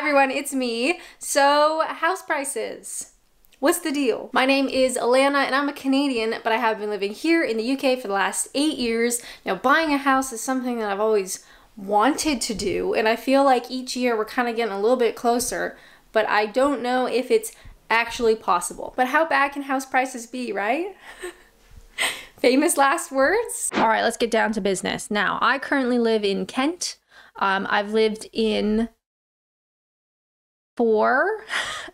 everyone, it's me. So, house prices. What's the deal? My name is Alanna and I'm a Canadian, but I have been living here in the UK for the last 8 years. Now, buying a house is something that I've always wanted to do, and I feel like each year we're kind of getting a little bit closer, but I don't know if it's actually possible. But how bad can house prices be, right? Famous last words? All right, let's get down to business. Now, I currently live in Kent. I've lived in four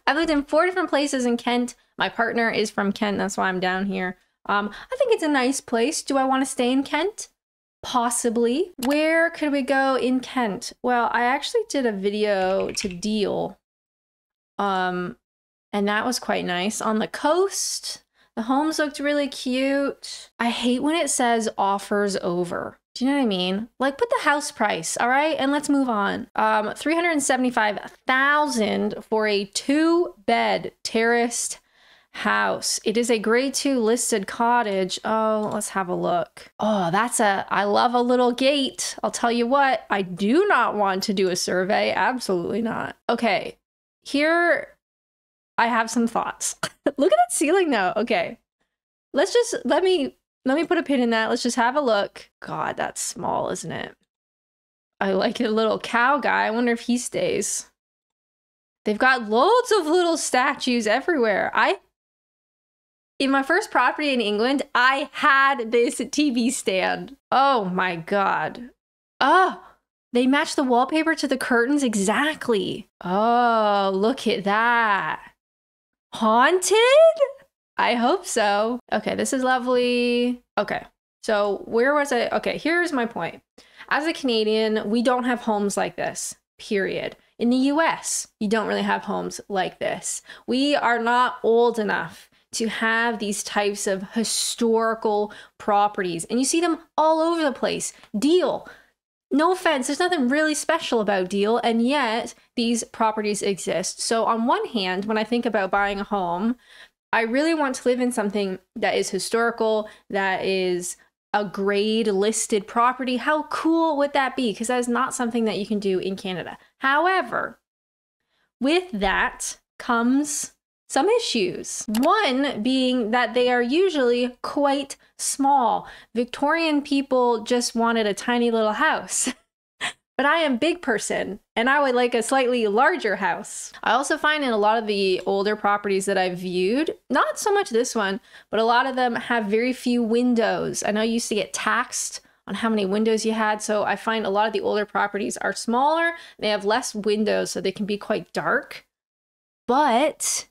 different places in Kent. My partner is from Kent, that's why I'm down here. I think it's a nice place. Do I want to stay in Kent? Possibly. Where could we go in Kent? Well, I actually did a video to Deal. And that was quite nice. On the coast, the homes looked really cute. I hate when it says offers over. Do you know what I mean? Like, put the house price, all right? And let's move on. $375,000 for a 2-bed terraced house. It is a grade 2 listed cottage. Oh, let's have a look. Oh, I love a little gate. I'll tell you what, I do not want to do a survey. Absolutely not. Okay, here I have some thoughts. Look at that ceiling though. Okay, let me put a pin in that. Let's just have a look. God, that's small, isn't it? I like a little cow guy. I wonder if he stays. They've got loads of little statues everywhere. In my first property in England, I had this TV stand. Oh my God. Oh, they match the wallpaper to the curtains exactly. Oh, look at that. Haunted? I hope so. Okay, this is lovely. Okay, so where was I? Okay, here's my point. As a Canadian, we don't have homes like this, period. In the US, you don't really have homes like this. We are not old enough to have these types of historical properties, and you see them all over the place. Deal. No offense, there's nothing really special about Deal, and yet these properties exist. So on one hand, when I think about buying a home, I really want to live in something that is historical, that is a grade listed property. How cool would that be? Because that is not something that you can do in Canada. However, with that comes some issues. One being that they are usually quite small. Victorian people just wanted a tiny little house. But I am a big person and I would like a slightly larger house. I also find in a lot of the older properties that I've viewed, not so much this one, but a lot of them have very few windows. I know you used to get taxed on how many windows you had. So I find a lot of the older properties are smaller. They have less windows, so they can be quite dark. But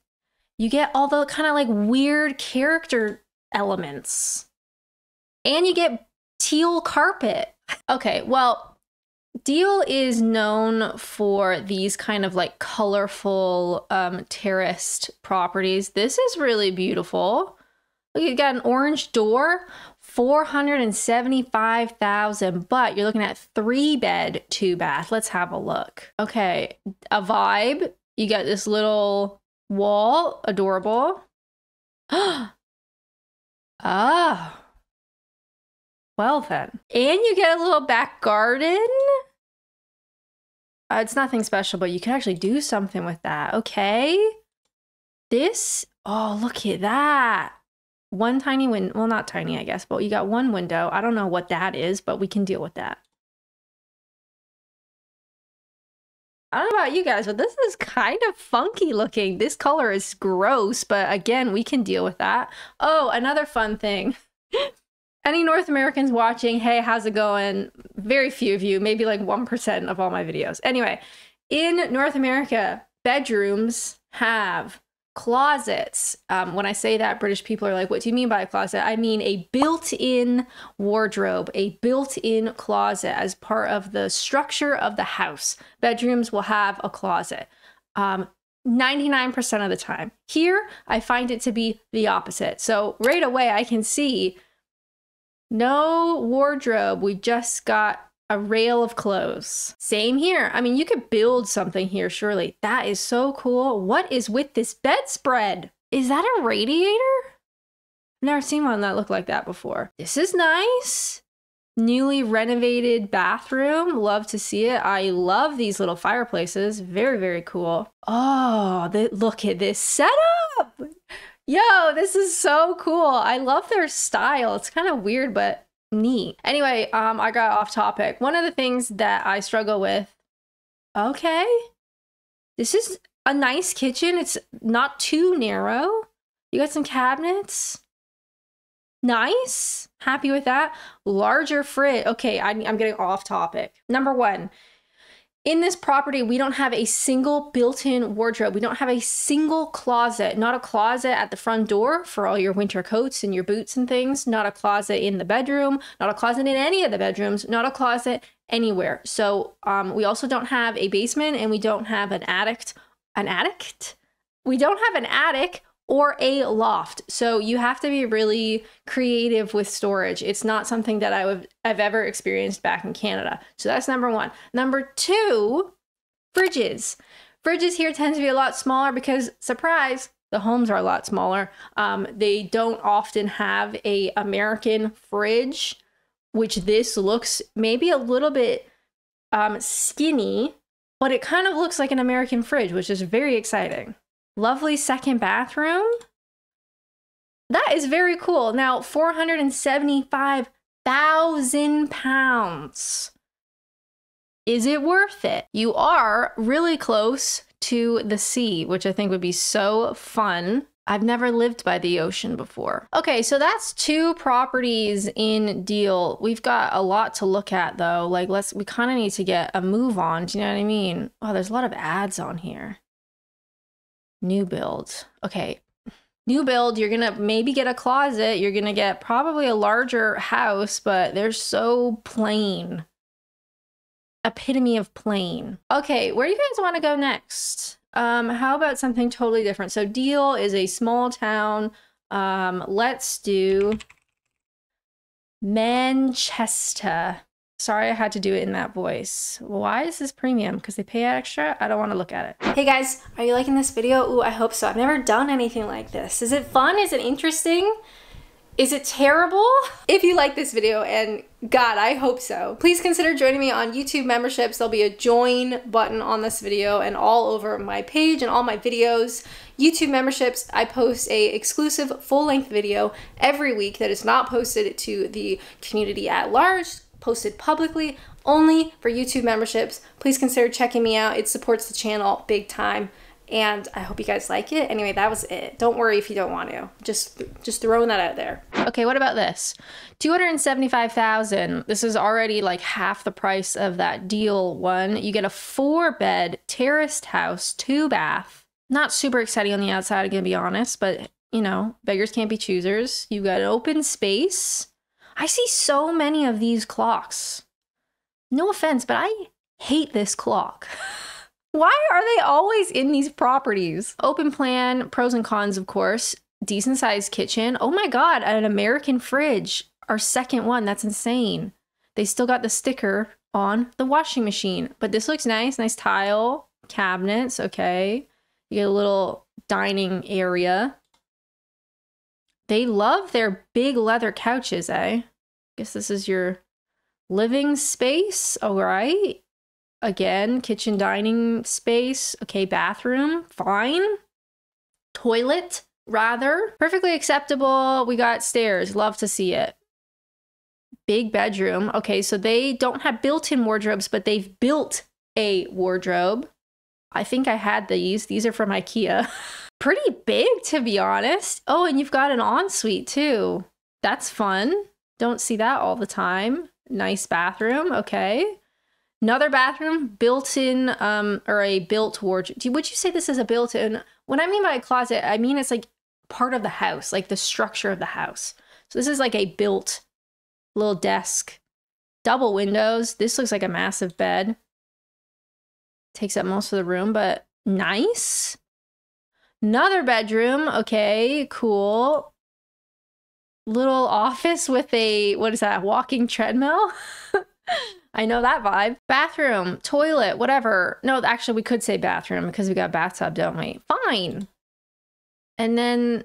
you get all the kind of like weird character elements. And you get teal carpet. Okay, well, Deal is known for these kind of like colorful terraced properties. This is really beautiful. Look, you got an orange door, $475,000, but you're looking at 3-bed, 2-bath. Let's have a look. Okay, a vibe. You got this little wall, adorable. Ah. Well then. And you get a little back garden. It's nothing special, but you can actually do something with that. Okay. This, oh, look at that. One tiny window, well, not tiny, I guess, but you got one window. I don't know what that is, but we can deal with that. I don't know about you guys, but this is kind of funky looking. This color is gross, but again, we can deal with that. Oh, another fun thing. Any North Americans watching, hey, how's it going? Very few of you, maybe like 1% of all my videos. Anyway, in North America, bedrooms have closets. When I say that, British people are like, what do you mean by a closet? I mean a built-in wardrobe, a built-in closet as part of the structure of the house. Bedrooms will have a closet. 99% of the time. Here, I find it to be the opposite. So right away, I can see no wardrobe. We just got a rail of clothes. Same here. I mean, you could build something here, surely. That is so cool. What is with this bedspread? Is that a radiator? I've never seen one that looked like that before. This is nice. Newly renovated bathroom. Love to see it. I love these little fireplaces. Very, very cool. Oh, look at this setup. Yo, this is so cool. I love their style. It's kind of weird, but neat. Anyway, I got off topic. One of the things that I struggle with. Okay. This is a nice kitchen. It's not too narrow. You got some cabinets. Nice. Happy with that. Larger fridge. Okay, I'm getting off topic. Number one, in this property, we don't have a single built-in wardrobe. We don't have a single closet. Not a closet at the front door for all your winter coats and your boots and things. Not a closet in the bedroom. Not a closet in any of the bedrooms. Not a closet anywhere. So we also don't have a basement, and we don't have an attic. An attic? We don't have an attic or a loft. So you have to be really creative with storage. It's not something that I've ever experienced back in Canada. So that's number one. Number two, fridges. Fridges here tend to be a lot smaller because, surprise, the homes are a lot smaller. They don't often have a American fridge, which this looks maybe a little bit skinny, but it kind of looks like an American fridge, which is very exciting. Lovely second bathroom. That is very cool. Now, 475,000 pounds. Is it worth it? You are really close to the sea, which I think would be so fun. I've never lived by the ocean before. Okay, so that's 2 properties in Deal. We've got a lot to look at though. Like we kind of need to get a move on. Do you know what I mean? Oh, there's a lot of ads on here. New build. Okay. New build, you're gonna maybe get a closet. You're gonna get probably a larger house, but they're so plain. Epitome of plain. Okay, where do you guys want to go next? How about something totally different? So Deal is a small town. Let's do Manchester. Sorry, I had to do it in that voice. Why is this premium? Because they pay extra? I don't want to look at it. Hey guys, are you liking this video? Ooh, I hope so. I've never done anything like this. Is it fun? Is it interesting? Is it terrible? If you like this video, and God, I hope so, please consider joining me on YouTube memberships. There'll be a join button on this video and all over my page and all my videos. YouTube memberships, I post a exclusive full-length video every week that is not posted to the community at large, posted publicly only for YouTube memberships. Please consider checking me out. It supports the channel big time, and I hope you guys like it. Anyway, that was it. Don't worry if you don't want to. Just throwing that out there. Okay, what about this? 275,000. This is already like half the price of that Deal one. You get a 4-bed terraced house, 2-bath. Not super exciting on the outside, I'm gonna be honest, but you know, beggars can't be choosers. You got an open space. I see so many of these clocks. No offense, but I hate this clock. Why are they always in these properties? Open plan, pros and cons, of course. Decent sized kitchen. Oh my God, an American fridge. Our second one, that's insane. They still got the sticker on the washing machine, but this looks nice. Nice tile, cabinets, okay. You get a little dining area. They love their big leather couches, eh? Guess this is your living space. All right. Again, kitchen dining space. Okay, bathroom. Fine. Toilet, rather. Perfectly acceptable. We got stairs. Love to see it. Big bedroom. Okay, so they don't have built-in wardrobes, but they've built a wardrobe. I think I had these. These are from IKEA. Pretty big, to be honest. Oh, and you've got an ensuite too. That's fun. Don't see that all the time. Nice bathroom. Okay. Another bathroom, built-in, or a built wardrobe. Would you say this is a built-in? When I mean by a closet, I mean it's like part of the house, like the structure of the house. So this is like a built little desk. Double windows. This looks like a massive bed. Takes up most of the room, but nice. Another bedroom. Okay, cool. Little office with a, what is that, walking treadmill? I know that vibe. Bathroom, toilet, whatever. No, actually, we could say bathroom because we got bathtub, don't we? Fine. And then,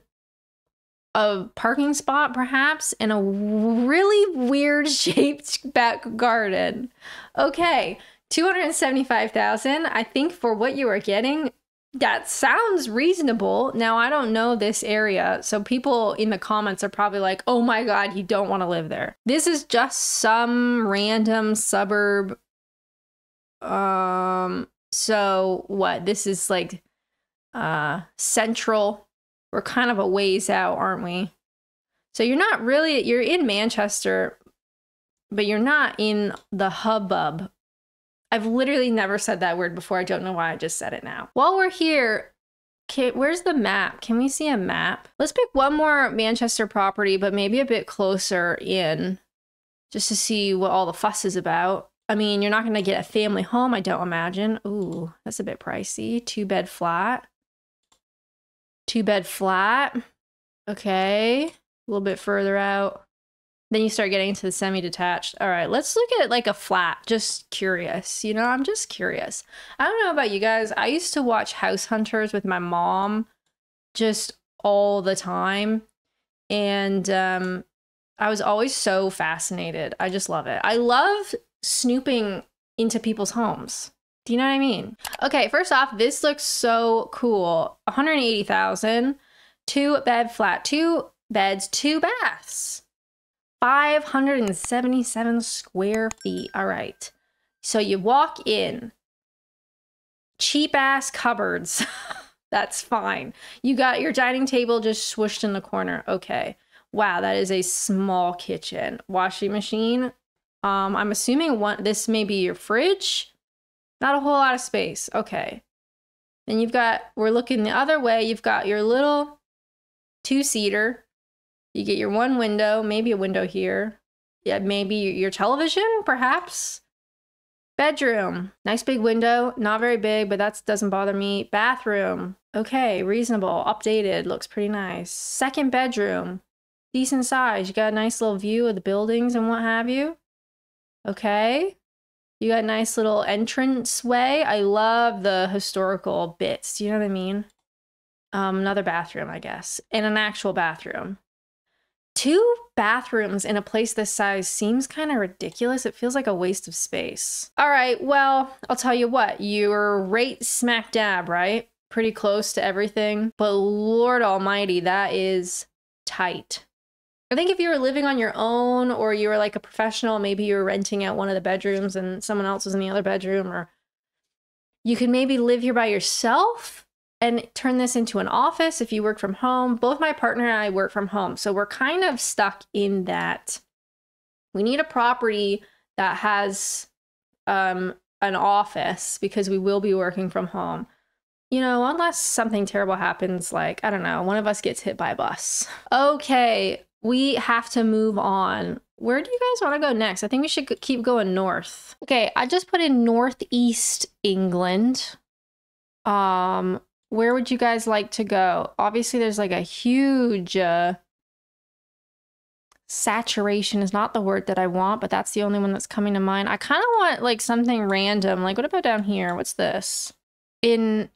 a parking spot perhaps, and a really weird shaped back garden. Okay, 275,000. I think for what you are getting, that sounds reasonable. Now, I don't know this area, so people in the comments are probably like, oh my God, you don't want to live there. This is just some random suburb. So what? This is like central. We're kind of a ways out, aren't we? So you're not really, you're in Manchester, but you're not in the hubbub. I've literally never said that word before. I don't know why I just said it now. While we're here, where's the map? Can we see a map? Let's pick one more Manchester property, but maybe a bit closer in, just to see what all the fuss is about. I mean, you're not going to get a family home, I don't imagine. Ooh, that's a bit pricey. 2-bed flat. 2-bed flat. Okay. A little bit further out. Then you start getting into the semi-detached. All right, let's look at like a flat. Just curious, you know, I'm just curious. I don't know about you guys. I used to watch House Hunters with my mom just all the time. And I was always so fascinated. I just love it. I love snooping into people's homes. Do you know what I mean? Okay, first off, this looks so cool. 180,000, 2-bed flat, 2 beds, 2 baths. 577 square feet. All right. So you walk in. Cheap ass cupboards. That's fine. You got your dining table just swooshed in the corner. Okay. Wow, that is a small kitchen. Washing machine. I'm assuming this may be your fridge. Not a whole lot of space. Okay. Then you've got, we're looking the other way. You've got your little 2-seater. You get your one window, maybe a window here. Yeah, maybe your television, perhaps. Bedroom. Nice big window. Not very big, but that doesn't bother me. Bathroom. Okay, reasonable. Updated. Looks pretty nice. Second bedroom. Decent size. You got a nice little view of the buildings and what have you. Okay. You got a nice little entrance way. I love the historical bits. Do you know what I mean? Another bathroom, I guess. And an actual bathroom. 2 bathrooms in a place this size seems kind of ridiculous. It feels like a waste of space. All right, well, I'll tell you what. You're right smack dab, right? Pretty close to everything. But Lord almighty, that is tight. I think if you were living on your own or you were like a professional, maybe you were renting out one of the bedrooms and someone else was in the other bedroom, or you could maybe live here by yourself and turn this into an office if you work from home. Both my partner and I work from home, so we're kind of stuck in that. We need a property that has an office because we will be working from home. You know, unless something terrible happens, like, I don't know, one of us gets hit by a bus. Okay, we have to move on. Where do you guys want to go next? I think we should keep going north. Okay, I just put in Northeast England. Where would you guys like to go? Obviously, there's like a huge saturation is not the word that I want, but that's the only one that's coming to mind. I kind of want like something random. Like, what about down here? What's this? In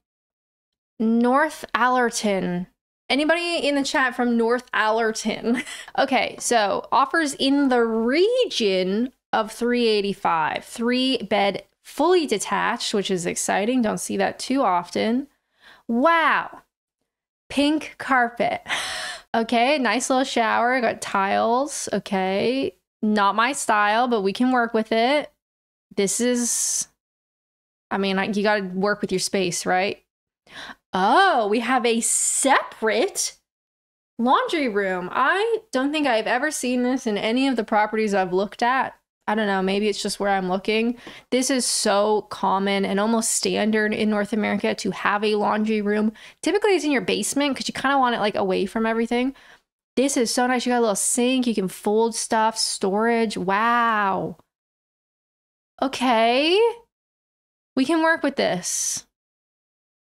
North Allerton. Anybody in the chat from North Allerton? Okay, so offers in the region of 385. 3-bed, fully detached, which is exciting. Don't see that too often. Wow. Pink carpet. Okay, nice little shower. Got tiles. Okay. Not my style, but we can work with it. This is, I mean, you got to work with your space, right? Oh, we have a separate laundry room. I don't think I've ever seen this in any of the properties I've looked at. I don't know, maybe it's just where I'm looking. This is so common and almost standard in North America to have a laundry room. Typically it's in your basement because you kind of want it like away from everything. This is so nice. You got a little sink, you can fold stuff, storage. Wow. Okay. We can work with this.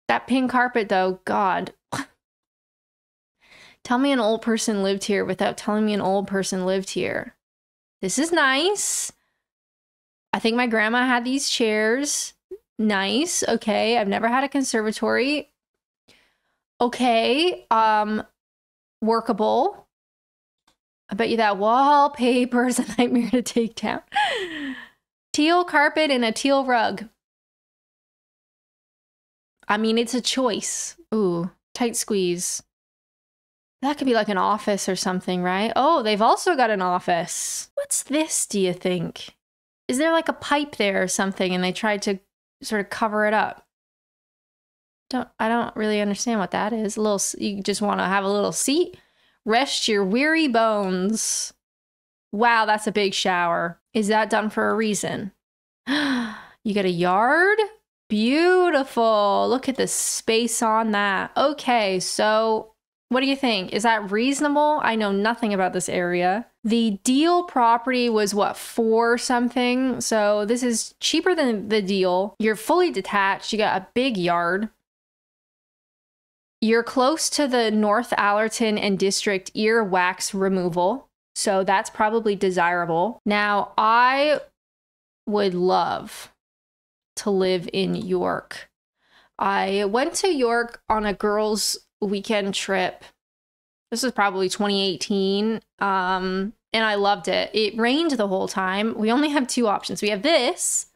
That pink carpet though, God. Tell me an old person lived here without telling me an old person lived here. This is nice. I think my grandma had these chairs. Nice. Okay. I've never had a conservatory. Okay. Workable. I bet you that wallpaper is a nightmare to take down. Teal carpet and a teal rug. I mean, it's a choice. Ooh, tight squeeze. That could be like an office or something, right? Oh, they've also got an office. What's this, do you think? Is there like a pipe there or something and they tried to sort of cover it up? I don't really understand what that is. A little, you just want to have a little seat, rest your weary bones. Wow, that's a big shower. Is that done for a reason? You got a yard? Beautiful. Look at the space on that. Okay, so what do you think? Is that reasonable? I know nothing about this area. The deal property was what, 4 something? So this is cheaper than the deal. You're fully detached. You got a big yard. You're close to the North Allerton and District ear wax removal. So that's probably desirable. Now, I would love to live in York. I went to York on a girls' weekend trip. This was probably 2018. And I loved it. It rained the whole time. We only have 2 options. We have this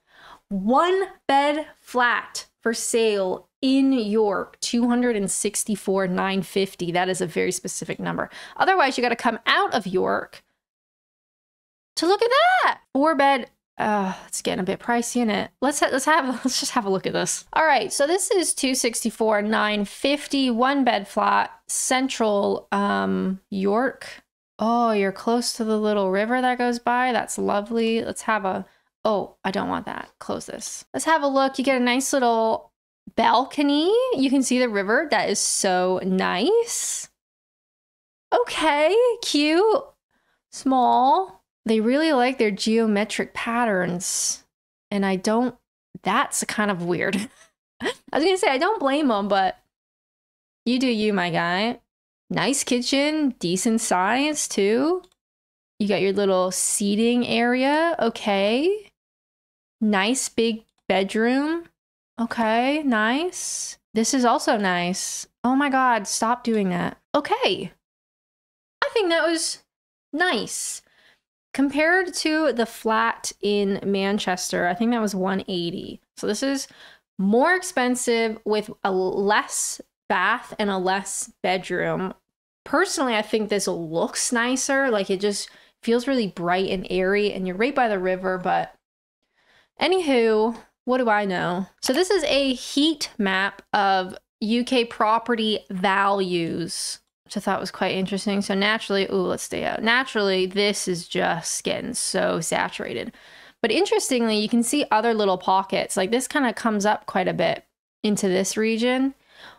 1-bed flat for sale in York, $264,950. That is a very specific number. Otherwise, you got to come out of York to look at that 4-bed. It's getting a bit pricey, isn't it? Let's just have a look at this. All right, so this is $264,950, 1-bed flat, central York. Oh, you're close to the little river that goes by. That's lovely. Let's have a. Oh, I don't want that. Close this. Let's have a look. You get a nice little balcony. You can see the river. That is so nice. Okay, cute. Small. They really like their geometric patterns. And I don't, that's kind of weird. I was gonna say, I don't blame them, but you do you, my guy. Nice kitchen, decent size too. You got your little seating area, okay. Nice big bedroom. Okay, nice. This is also nice. Oh my God, stop doing that. Okay. I think that was nice. Compared to the flat in Manchester, I think that was $180. So this is more expensive with a less bath and a less bedroom. Personally, I think this looks nicer. Like it just feels really bright and airy and you're right by the river. But anywho, what do I know? So this is a heat map of UK property values, which I thought was quite interesting. So naturally, ooh, let's stay out. Naturally, this is just getting so saturated. But interestingly, you can see other little pockets. Like this kind of comes up quite a bit into this region.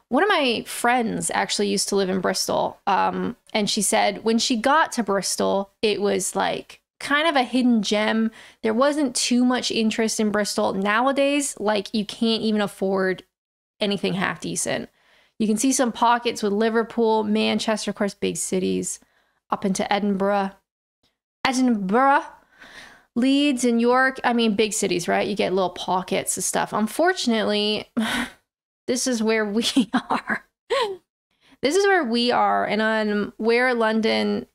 One of my friends actually used to live in Bristol. And she said when she got to Bristol, it was like kind of a hidden gem. There wasn't too much interest in Bristol. Nowadays, like you can't even afford anything half decent. You can see some pockets with Liverpool, Manchester, of course, big cities, up into Edinburgh, Leeds and York. I mean, big cities, right? You get little pockets of stuff. Unfortunately, this is where we are. This is where we are. And on where London,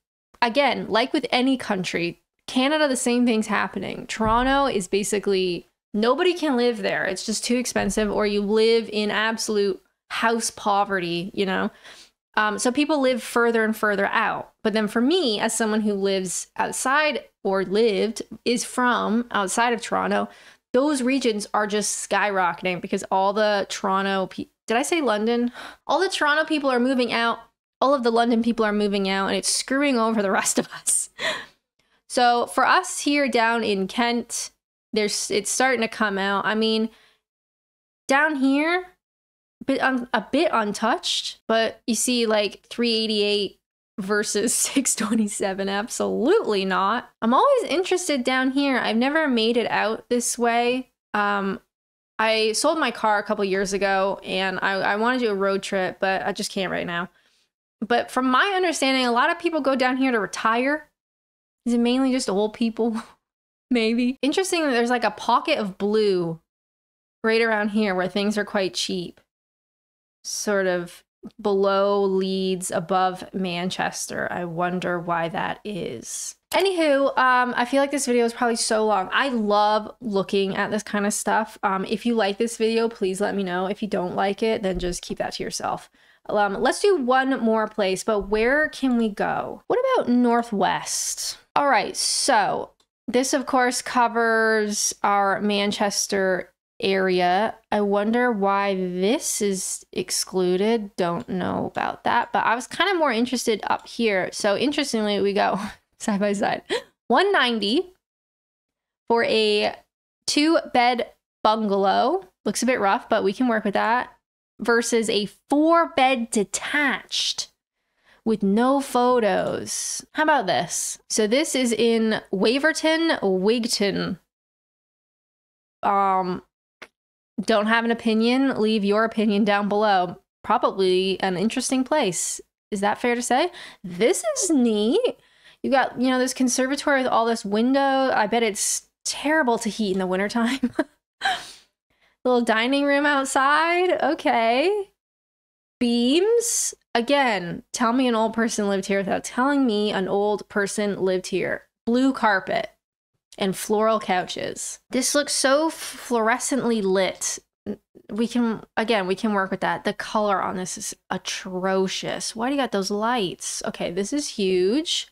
again, like with any country, Canada, the same thing's happening. Toronto is basically, nobody can live there. It's just too expensive, or you live in absolute house poverty, you know? So people live further and further out. But then for me, as someone who lives outside or is from outside of Toronto, those regions are just skyrocketing because all the Toronto, did I say London? All the Toronto people are moving out. All of the London people are moving out, and it's screwing over the rest of us. So for us here down in Kent, it's starting to come out. I mean, down here, a bit untouched, but you see like 388 versus 627. Absolutely not. I'm always interested down here. I've never made it out this way. I sold my car a couple years ago and I want to do a road trip, but I just can't right now. But from my understanding, a lot of people go down here to retire. Is it mainly just old people? Maybe. Interesting that there's like a pocket of blue right around here where things are quite cheap. Sort of below Leeds, above Manchester. I wonder why that is. Anywho, I feel like this video is probably so long. I love looking at this kind of stuff. If you like this video, please let me know. If you don't like it, then just keep that to yourself. Let's do one more place, but where can we go? What about Northwest? All right, so this of course covers our Manchester area. I wonder why this is excluded. Don't know about that, but I was kind of more interested up here. So interestingly, we go side by side. 190 for a 2-bed bungalow. Looks a bit rough, but we can work with that. Versus a 4-bed detached with no photos. How about this? So this is in Waverton, Wigton. Don't have an opinion. Leave your opinion down below. Probably an interesting place. Is that fair to say? This is neat. You got, you know, this conservatory with all this window. I bet it's terrible to heat in the wintertime. Little dining room outside. Okay. Beams. Again, tell me an old person lived here without telling me an old person lived here. Blue carpet and floral couches. This looks so fluorescently lit. We can work with that. The color on this is atrocious. Why do you got those lights? Okay, this is huge.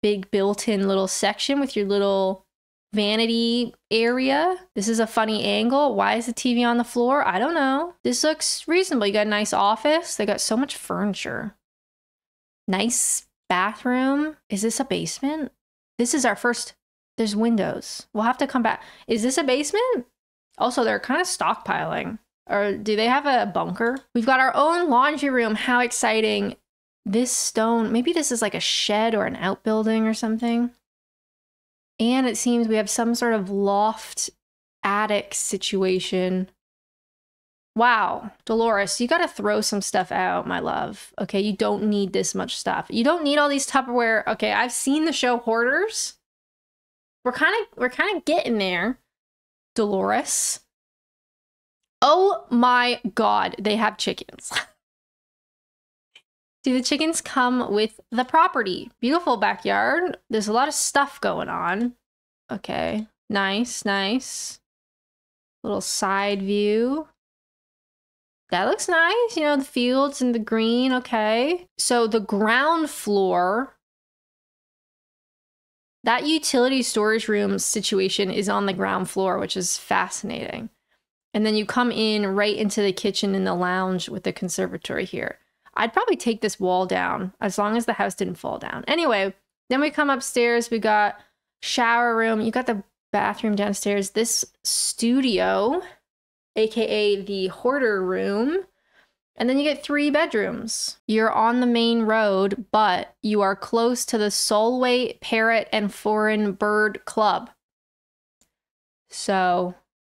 Big built-in little section with your little vanity area. This is a funny angle. Why is the TV on the floor? I don't know. This looks reasonable. You got a nice office. They got so much furniture. Nice bathroom. Is this a basement? This is our first. There's windows. We'll have to come back. Is this a basement? Also, they're kind of stockpiling. Or do they have a bunker? We've got our own laundry room. How exciting. This stone, maybe this is like a shed or an outbuilding or something. And it seems we have some sort of loft attic situation. Wow, Dolores, you gotta throw some stuff out, my love. Okay, you don't need this much stuff. You don't need all these Tupperware. Okay, I've seen the show Hoarders. We're kind of getting there, Dolores. Oh my God, they have chickens. Do the chickens come with the property? Beautiful backyard. There's a lot of stuff going on. Okay, nice, nice. Little side view. That looks nice. You know, the fields and the green. Okay. So the ground floor, that utility storage room situation is on the ground floor, which is fascinating. And then you come in right into the kitchen and the lounge with the conservatory here. I'd probably take this wall down as long as the house didn't fall down. Anyway, then we come upstairs. We got shower room. You got the bathroom downstairs. This studio, aka the hoarder room. And then you get 3 bedrooms. You're on the main road, but you are close to the Solway Parrot and Foreign Bird Club. So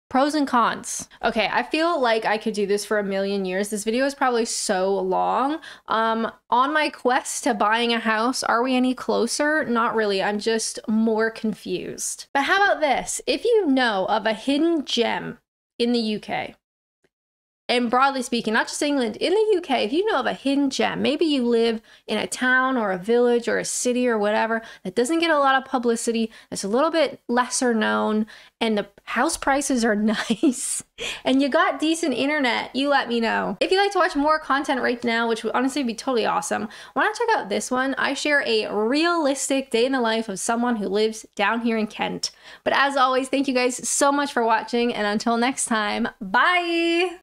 pros and cons. Okay, I feel like I could do this for a million years. This video is probably so long. On my quest to buying a house, are we any closer? Not really. I'm just more confused. But how about this? If you know of a hidden gem in the UK, and broadly speaking, not just England, in the UK, if you know of a hidden gem, maybe you live in a town or a village or a city or whatever that doesn't get a lot of publicity, that's a little bit lesser known, and the house prices are nice, and you got decent internet, you let me know. If you'd like to watch more content right now, which would honestly be totally awesome, why not check out this one? I share a realistic day in the life of someone who lives down here in Kent. But as always, thank you guys so much for watching, and until next time, bye!